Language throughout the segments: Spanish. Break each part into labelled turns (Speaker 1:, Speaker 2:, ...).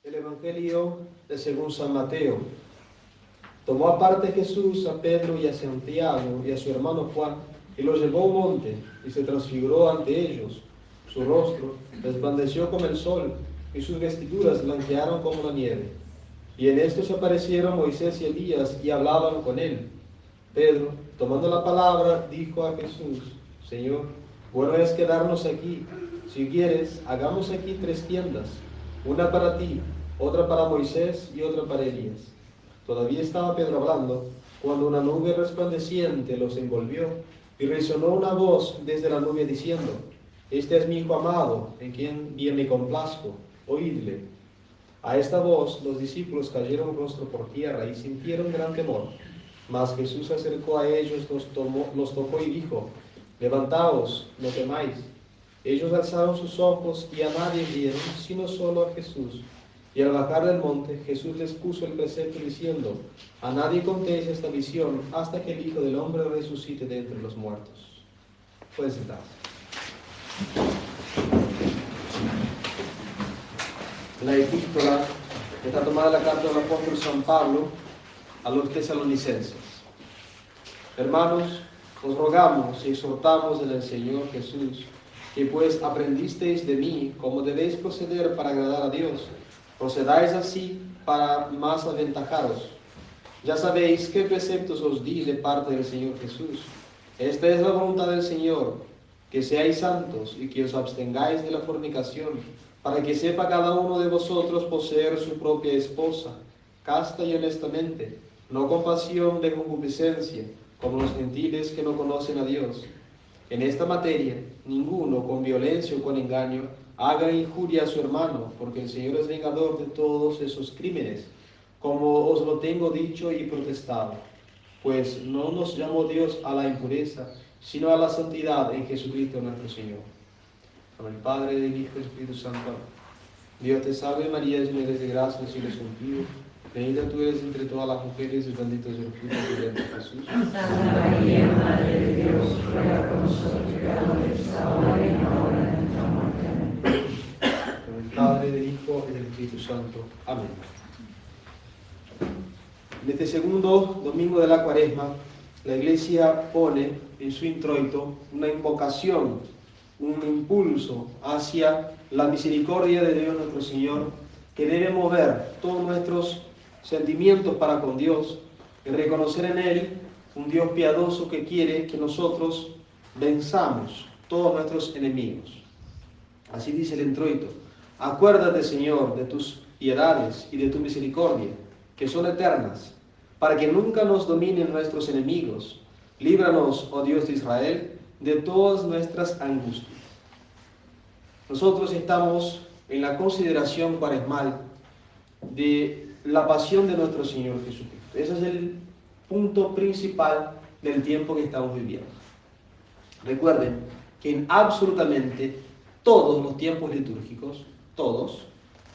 Speaker 1: El Evangelio es según San Mateo. Tomó aparte Jesús a Pedro y a Santiago y a su hermano Juan, y los llevó a un monte, y se transfiguró ante ellos. Su rostro resplandeció como el sol, y sus vestiduras blanquearon como la nieve. Y en esto se aparecieron Moisés y Elías, y hablaban con él. Pedro, tomando la palabra, dijo a Jesús: Señor, bueno es quedarnos aquí. Si quieres, hagamos aquí 3 tiendas, una para ti, otra para Moisés y otra para Elías. Todavía estaba Pedro hablando, cuando una nube resplandeciente los envolvió, y resonó una voz desde la nube diciendo: Este es mi Hijo amado, en quien bien me complazco, oídle. A esta voz los discípulos cayeron rostro por tierra y sintieron gran temor. Mas Jesús se acercó a ellos, los tocó y dijo: Levantaos, no temáis. Ellos alzaron sus ojos y a nadie vieron, sino solo a Jesús. Y al bajar del monte, Jesús les puso el precepto diciendo: A nadie contéis esta visión hasta que el Hijo del Hombre resucite de entre los muertos. Pueden sentarse. La epístola está tomada de la carta del apóstol San Pablo a los tesalonicenses. Hermanos, os rogamos y exhortamos en el Señor Jesús, que pues aprendisteis de mí cómo debéis proceder para agradar a Dios, procedáis así para más aventajaros. Ya sabéis qué preceptos os di de parte del Señor Jesús. Esta es la voluntad del Señor, que seáis santos y que os abstengáis de la fornicación, para que sepa cada uno de vosotros poseer su propia esposa, casta y honestamente, no con pasión de concupiscencia, como los gentiles que no conocen a Dios. En esta materia, ninguno con violencia o con engaño haga injuria a su hermano, porque el Señor es vengador de todos esos crímenes, como os lo tengo dicho y protestado. Pues no nos llamó Dios a la impureza, sino a la santidad en Jesucristo nuestro Señor. Con el Padre, del Hijo y del Espíritu Santo. Dios te salve María, llena eres de gracia, el Señor es contigo. Bendita tú eres entre todas las mujeres y bendito es el fruto de tu vientre, Jesús.
Speaker 2: Santa María, Madre de Dios, ruega por nosotros pecadores, ahora y en la hora de nuestra muerte. Amén.
Speaker 1: Con el Padre, del Hijo y del Espíritu Santo. Amén. En este segundo domingo de la Cuaresma, la Iglesia pone en su introito una invocación, un impulso hacia la misericordia de Dios nuestro Señor, que debe mover todos nuestros sentimientos para con Dios y reconocer en Él un Dios piadoso que quiere que nosotros venzamos todos nuestros enemigos. Así dice el introito: Acuérdate, Señor, de tus piedades y de tu misericordia, que son eternas, para que nunca nos dominen nuestros enemigos. Líbranos, oh Dios de Israel, de todas nuestras angustias. Nosotros estamos en la consideración cuaresmal de la pasión de nuestro Señor Jesucristo. Ese es el punto principal del tiempo que estamos viviendo. Recuerden que en absolutamente todos los tiempos litúrgicos, todos,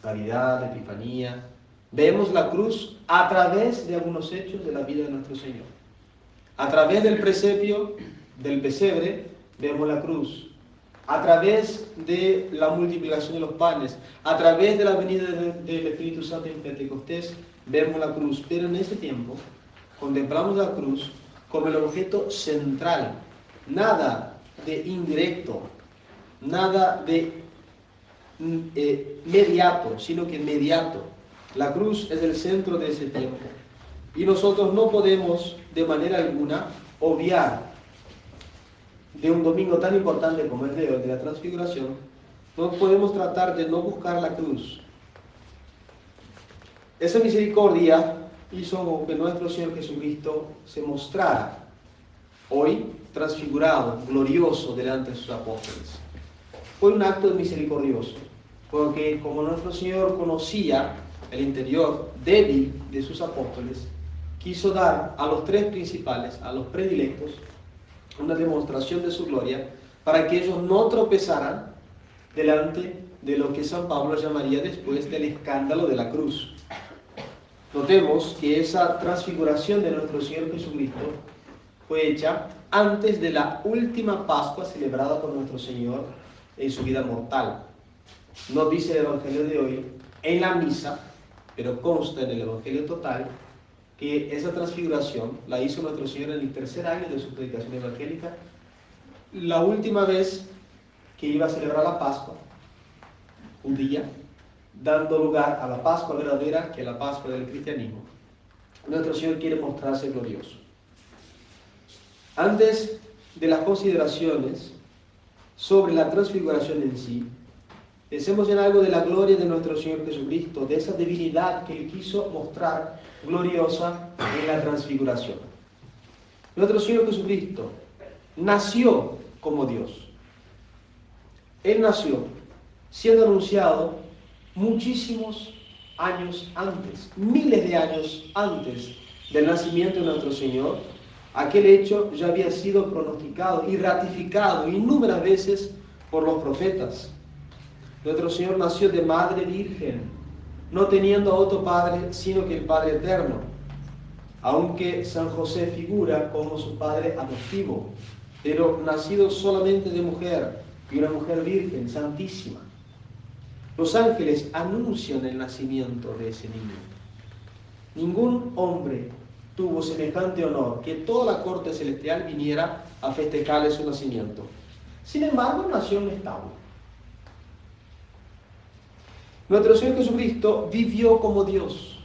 Speaker 1: Navidad, Epifanía, vemos la cruz a través de algunos hechos de la vida de nuestro Señor. A través del presepio, del pesebre, vemos la cruz. A través de la multiplicación de los panes, a través de la venida del Espíritu Santo en Pentecostés, vemos la cruz. Pero en ese tiempo contemplamos la cruz como el objeto central, nada de indirecto, nada de mediato, sino que mediato. La cruz es el centro de ese tiempo. Y nosotros no podemos de manera alguna obviar de un domingo tan importante como el de hoy, de la Transfiguración, no podemos tratar de no buscar la cruz. Esa misericordia hizo que nuestro Señor Jesucristo se mostrara hoy transfigurado, glorioso delante de sus apóstoles. Fue un acto misericordioso, porque como nuestro Señor conocía el interior débil de sus apóstoles, quiso dar a los 3 principales, a los predilectos, una demostración de su gloria, para que ellos no tropezaran delante de lo que San Pablo llamaría después del escándalo de la cruz. Notemos que esa transfiguración de nuestro Señor Jesucristo fue hecha antes de la última Pascua celebrada por nuestro Señor en su vida mortal. Nos dice el Evangelio de hoy en la misa, pero consta en el Evangelio total, que esa transfiguración la hizo nuestro Señor en el tercer año de su predicación evangélica, la última vez que iba a celebrar la Pascua judía, dando lugar a la Pascua verdadera, que es la Pascua del cristianismo. Nuestro Señor quiere mostrarse glorioso. Antes de las consideraciones sobre la transfiguración en sí, pensemos en algo de la gloria de nuestro Señor Jesucristo, de esa divinidad que Él quiso mostrar gloriosa en la transfiguración. Nuestro Señor Jesucristo nació como Dios. Él nació siendo anunciado muchísimos años antes, miles de años antes del nacimiento de nuestro Señor. Aquel hecho ya había sido pronosticado y ratificado innumerables veces por los profetas. Nuestro Señor nació de madre virgen, no teniendo otro padre sino que el Padre eterno, aunque San José figura como su padre adoptivo, pero nacido solamente de mujer, y una mujer virgen, santísima. Los ángeles anuncian el nacimiento de ese niño. Ningún hombre tuvo semejante honor que toda la corte celestial viniera a festejarle su nacimiento. Sin embargo, nació en un establo. Nuestro Señor Jesucristo vivió como Dios.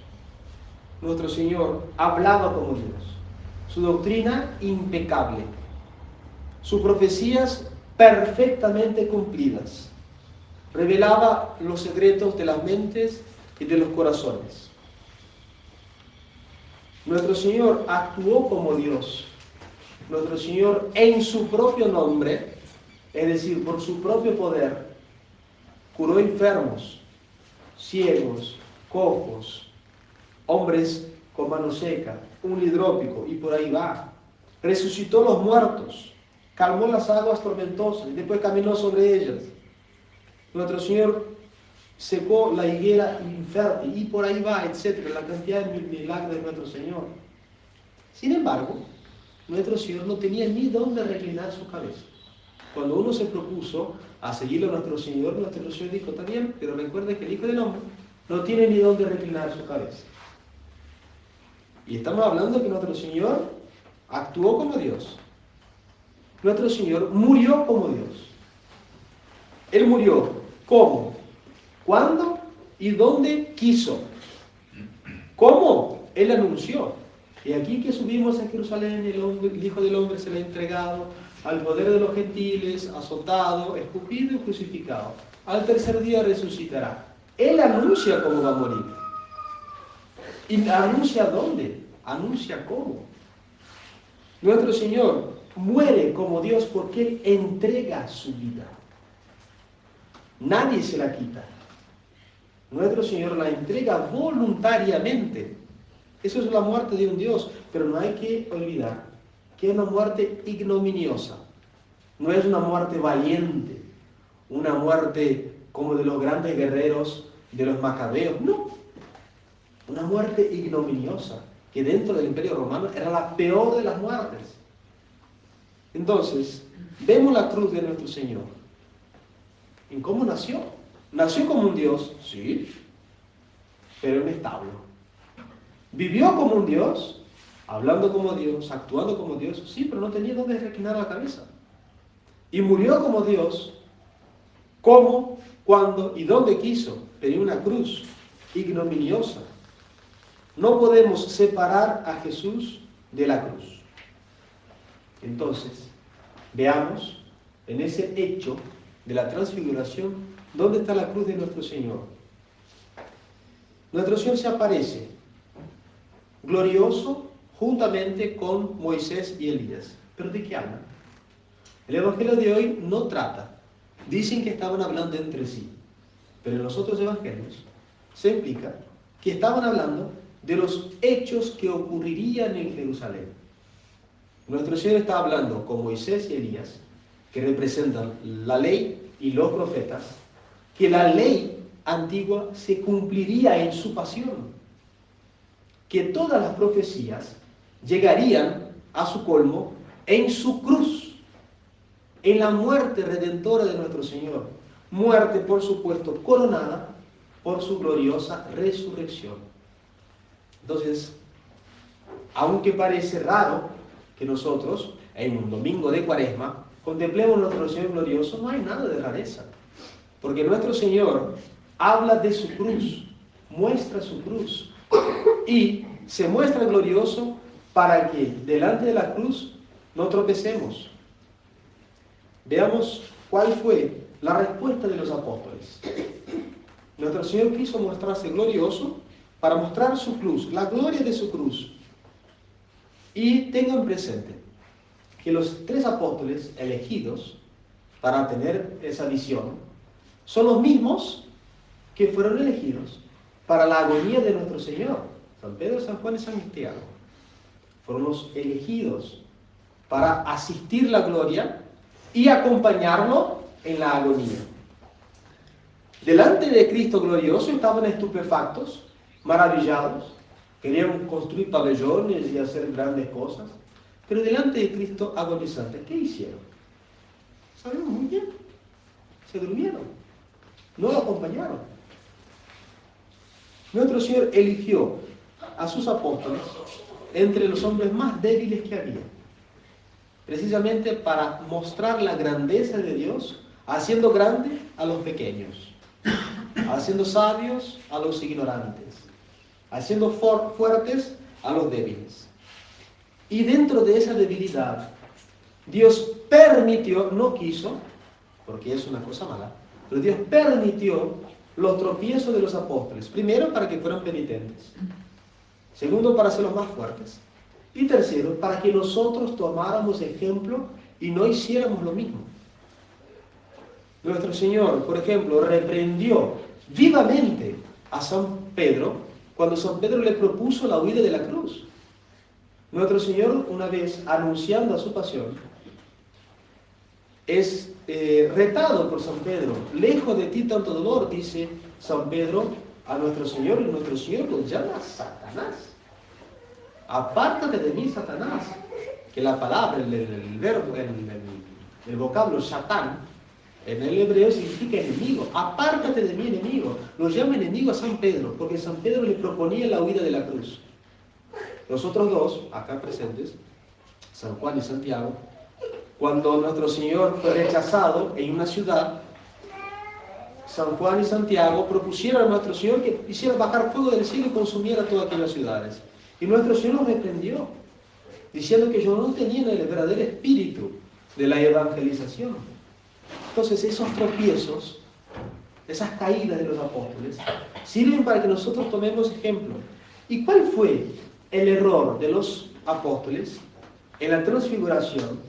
Speaker 1: Nuestro Señor hablaba como Dios. Su doctrina impecable. Sus profecías perfectamente cumplidas. Revelaba los secretos de las mentes y de los corazones. Nuestro Señor actuó como Dios. Nuestro Señor en su propio nombre, es decir, por su propio poder, curó enfermos, ciegos, cojos, hombres con mano seca, un hidrópico, y por ahí va. Resucitó los muertos, calmó las aguas tormentosas y después caminó sobre ellas. Nuestro Señor secó la higuera infértil y por ahí va, etcétera, la cantidad de milagros de nuestro Señor. Sin embargo, nuestro Señor no tenía ni dónde reclinar su cabeza. Cuando uno se propuso a seguirle a nuestro Señor dijo, está bien, pero recuerde que el Hijo del Hombre no tiene ni dónde reclinar su cabeza. Y estamos hablando de que nuestro Señor actuó como Dios. Nuestro Señor murió como Dios. Él murió, ¿cómo? ¿Cuándo? ¿Y dónde quiso? ¿Cómo? Él anunció. Y aquí que subimos a Jerusalén, el Hijo del Hombre se le ha entregado al poder de los gentiles, azotado, escupido y crucificado. Al tercer día resucitará. Él anuncia cómo va a morir. ¿Y anuncia dónde? Anuncia cómo. Nuestro Señor muere como Dios porque Él entrega su vida. Nadie se la quita. Nuestro Señor la entrega voluntariamente. Eso es la muerte de un Dios, pero no hay que olvidar que es una muerte ignominiosa. No es una muerte valiente, una muerte como de los grandes guerreros de los macabeos, no. Una muerte ignominiosa, que dentro del Imperio Romano era la peor de las muertes. Entonces, vemos la cruz de nuestro Señor. ¿En cómo nació? ¿Nació como un Dios? Sí, pero en un establo. ¿Vivió como un Dios? Hablando como Dios, actuando como Dios, sí, pero no tenía dónde reclinar la cabeza. Y murió como Dios, ¿cómo, cuándo y dónde quiso? En una cruz ignominiosa. No podemos separar a Jesús de la cruz. Entonces, veamos en ese hecho de la transfiguración, ¿dónde está la cruz de nuestro Señor? Nuestro Señor se aparece glorioso juntamente con Moisés y Elías. ¿Pero de qué hablan? El Evangelio de hoy no trata. Dicen que estaban hablando entre sí, pero en los otros evangelios se implica que estaban hablando de los hechos que ocurrirían en Jerusalén. Nuestro Señor está hablando con Moisés y Elías, que representan la ley y los profetas, que la ley antigua se cumpliría en su pasión, que todas las profecías llegarían a su colmo en su cruz, en la muerte redentora de nuestro Señor. Muerte, por supuesto, coronada por su gloriosa resurrección. Entonces, aunque parece raro que nosotros, en un domingo de Cuaresma, contemplemos nuestro Señor glorioso, no hay nada de rareza. Porque nuestro Señor habla de su cruz, muestra su cruz, y se muestra glorioso para que delante de la cruz no tropecemos. Veamos cuál fue la respuesta de los apóstoles. Nuestro Señor quiso mostrarse glorioso para mostrar su cruz, la gloria de su cruz. Y tengan presente que los 3 apóstoles elegidos para tener esa visión son los mismos que fueron elegidos para la agonía de nuestro Señor. San Pedro, San Juan y San Santiago fueron los elegidos para asistir la gloria y acompañarlo en la agonía. Delante de Cristo glorioso estaban estupefactos, maravillados, querían construir pabellones y hacer grandes cosas, pero delante de Cristo agonizante, ¿qué hicieron? Sabemos muy bien, se durmieron, no lo acompañaron. Nuestro Señor eligió a sus apóstoles entre los hombres más débiles que había, precisamente para mostrar la grandeza de Dios, haciendo grande a los pequeños, haciendo sabios a los ignorantes, haciendo fuertes a los débiles. Y dentro de esa debilidad, Dios permitió, no quiso, porque es una cosa mala, pero Dios permitió los tropiezos de los apóstoles. Primero, para que fueran penitentes. Segundo, para hacerlos más fuertes. Y tercero, para que nosotros tomáramos ejemplo y no hiciéramos lo mismo. Nuestro Señor, por ejemplo, reprendió vivamente a San Pedro cuando San Pedro le propuso la huida de la cruz. Nuestro Señor, una vez anunciando a su pasión, es retado por San Pedro. Lejos de ti tanto dolor, dice San Pedro a nuestro Señor, y nuestro Señor lo llama Satanás. Apártate de mí, Satanás. Que la palabra, el verbo, el vocablo Satán, en el hebreo significa enemigo. Apártate de mí, enemigo. Lo llama enemigo a San Pedro, porque San Pedro le proponía la huida de la cruz. Los otros 2, acá presentes, San Juan y Santiago, cuando nuestro Señor fue rechazado en una ciudad, San Juan y Santiago propusieron a nuestro Señor que hiciera bajar fuego del cielo y consumiera todas aquellas ciudades. Y nuestro Señor los reprendió, diciendo que ellos no tenían el verdadero espíritu de la evangelización. Entonces esos tropiezos, esas caídas de los apóstoles, sirven para que nosotros tomemos ejemplo. ¿Y cuál fue el error de los apóstoles en la transfiguración?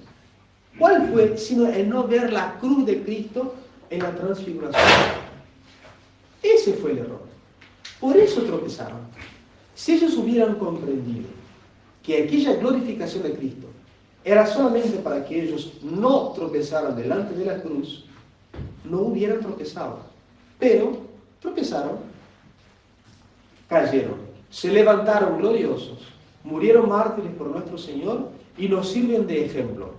Speaker 1: ¿Cuál fue sino el no ver la cruz de Cristo en la transfiguración? Ese fue el error. Por eso tropezaron. Si ellos hubieran comprendido que aquella glorificación de Cristo era solamente para que ellos no tropezaran delante de la cruz, no hubieran tropezado. Pero tropezaron, cayeron, se levantaron gloriosos, murieron mártires por nuestro Señor y nos sirven de ejemplo.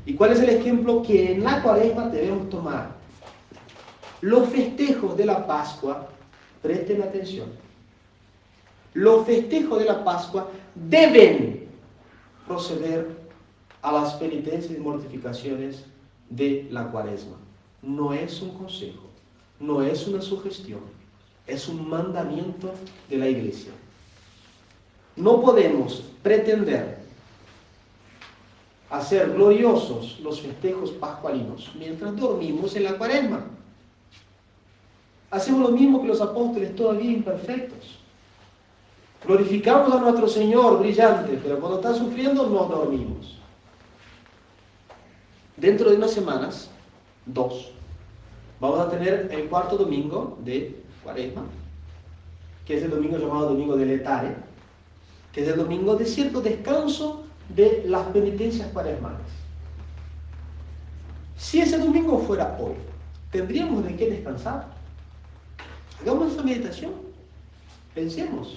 Speaker 1: ¿Y cuál es el ejemplo que en la Cuaresma debemos tomar? Los festejos de la Pascua, presten atención, los festejos de la Pascua deben proceder a las penitencias y mortificaciones de la Cuaresma. No es un consejo, no es una sugestión, es un mandamiento de la Iglesia. No podemos pretender hacer gloriosos los festejos pascualinos mientras dormimos en la Cuaresma. Hacemos lo mismo que los apóstoles, todavía imperfectos. Glorificamos a nuestro Señor brillante, pero cuando está sufriendo nos dormimos. Dentro de unas semanas, 2, vamos a tener el cuarto domingo de Cuaresma, que es el domingo llamado Domingo de Letare, que es el domingo de cierto descanso de las penitencias cuaresmales. Si ese domingo fuera hoy, ¿tendríamos de qué descansar? Hagamos esa meditación. Pensemos.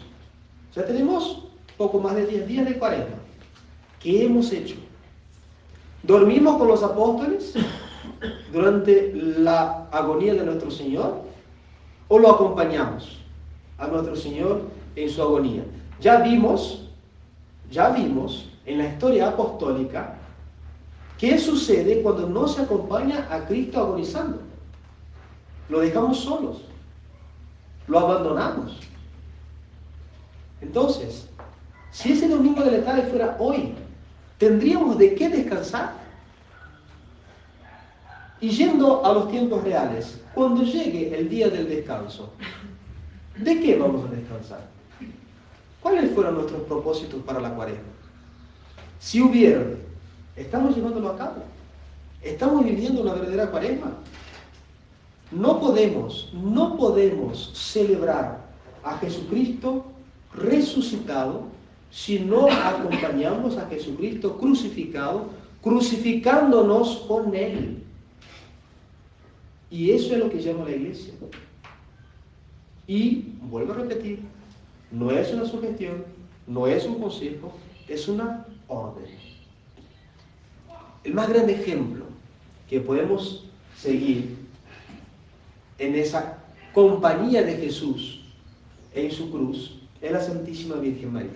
Speaker 1: Ya tenemos poco más de 10 días de Cuaresma. ¿Qué hemos hecho? ¿Dormimos con los apóstoles durante la agonía de nuestro Señor? o lo acompañamos a nuestro Señor en su agonía? Ya vimos en la historia apostólica qué sucede cuando no se acompaña a Cristo agonizando. Lo dejamos solos, lo abandonamos. Entonces, si ese domingo de la tarde fuera hoy, ¿tendríamos de qué descansar? Y yendo a los tiempos reales, cuando llegue el día del descanso, ¿de qué vamos a descansar? ¿Cuáles fueron nuestros propósitos para la Cuaresma? Si hubieron, ¿estamos llevándolo a cabo? ¿Estamos viviendo una verdadera Cuaresma? No podemos celebrar a Jesucristo resucitado si no acompañamos a Jesucristo crucificado, crucificándonos con Él. Y eso es lo que llama la Iglesia. Y, vuelvo a repetir, no es una sugestión, no es un consejo, es una orden. El más grande ejemplo que podemos seguir en esa compañía de Jesús en su cruz es la Santísima Virgen María.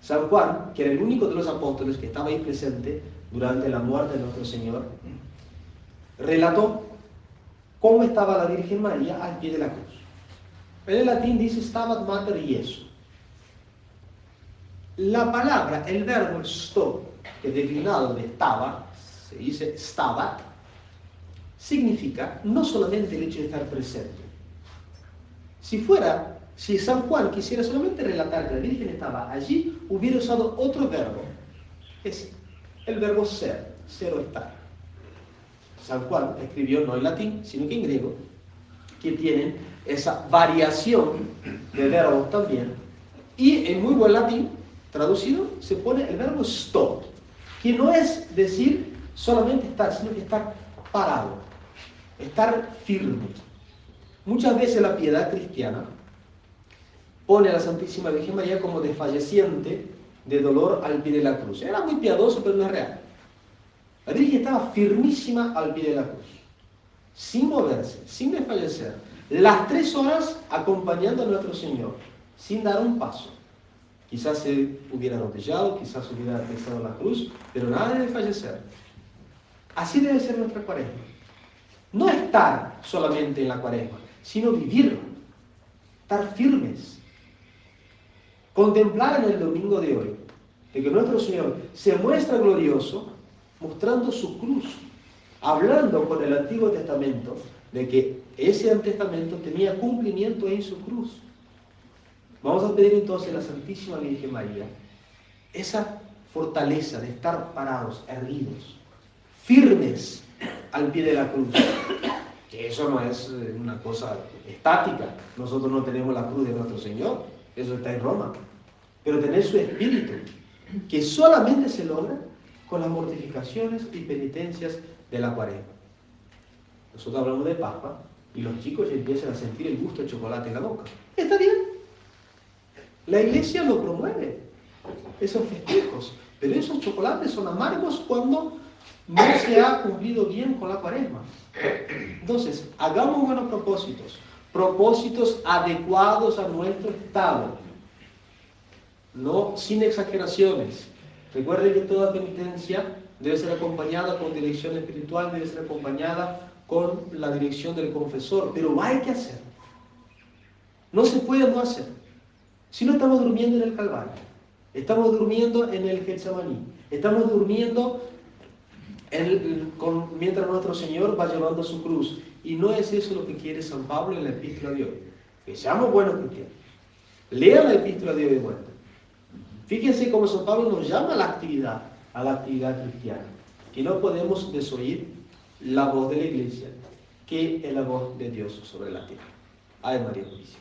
Speaker 1: San Juan, que era el único de los apóstoles que estaba ahí presente durante la muerte de nuestro Señor, relató cómo estaba la Virgen María al pie de la cruz. En el latín dice Stabat Mater Iesu. La palabra, el verbo sto, que declinado de estaba, se dice stabat, significa no solamente el hecho de estar presente. Si San Juan quisiera solamente relatar que la Virgen estaba allí, hubiera usado otro verbo. Es el verbo ser o estar. San Juan escribió no en latín, sino que en griego, que tienen esa variación de verbos también. Y en muy buen latín, traducido, se pone el verbo sto, que no es decir solamente estar, sino que estar parado, estar firme. Muchas veces la piedad cristiana pone a la Santísima Virgen María como desfalleciente de dolor al pie de la cruz. Era muy piadoso, pero no es real. La Virgen estaba firmísima al pie de la cruz, sin moverse, sin desfallecer, las 3 horas acompañando a nuestro Señor, sin dar un paso. Quizás se hubiera arrodillado, quizás se hubiera pesado la cruz, pero nada de desfallecer. Así debe ser nuestra Cuaresma. No estar solamente en la Cuaresma, sino vivirla, estar firmes. Contemplar en el domingo de hoy de que nuestro Señor se muestra glorioso mostrando su cruz, hablando con el Antiguo Testamento de que ese Testamento tenía cumplimiento en su cruz. Vamos a pedir entonces a la Santísima Virgen María esa fortaleza de estar parados, erguidos, firmes al pie de la cruz. Que eso no es una cosa estática. Nosotros no tenemos la cruz de nuestro Señor, eso está en Roma. Pero tener su espíritu, que solamente se logra con las mortificaciones y penitencias de la Cuaresma. Nosotros hablamos de Pascua y los chicos ya empiezan a sentir el gusto de chocolate en la boca. Está bien. La Iglesia lo promueve, esos festejos, pero esos chocolates son amargos cuando no se ha cumplido bien con la Cuaresma. Entonces, hagamos buenos propósitos adecuados a nuestro estado, no sin exageraciones. Recuerden que toda penitencia debe ser acompañada con dirección espiritual, debe ser acompañada con la dirección del confesor, pero hay que hacer. No se puede no hacer. Si no, estamos durmiendo en el Calvario, estamos durmiendo en el Getsemaní, estamos durmiendo mientras nuestro Señor va llevando su cruz. Y no es eso lo que quiere San Pablo en la epístola de hoy. Que seamos buenos cristianos. Lean la epístola de hoy de vuelta. Fíjense cómo San Pablo nos llama a la actividad cristiana. Que no podemos desoír la voz de la Iglesia, que es la voz de Dios sobre la tierra. Ave María Purísima.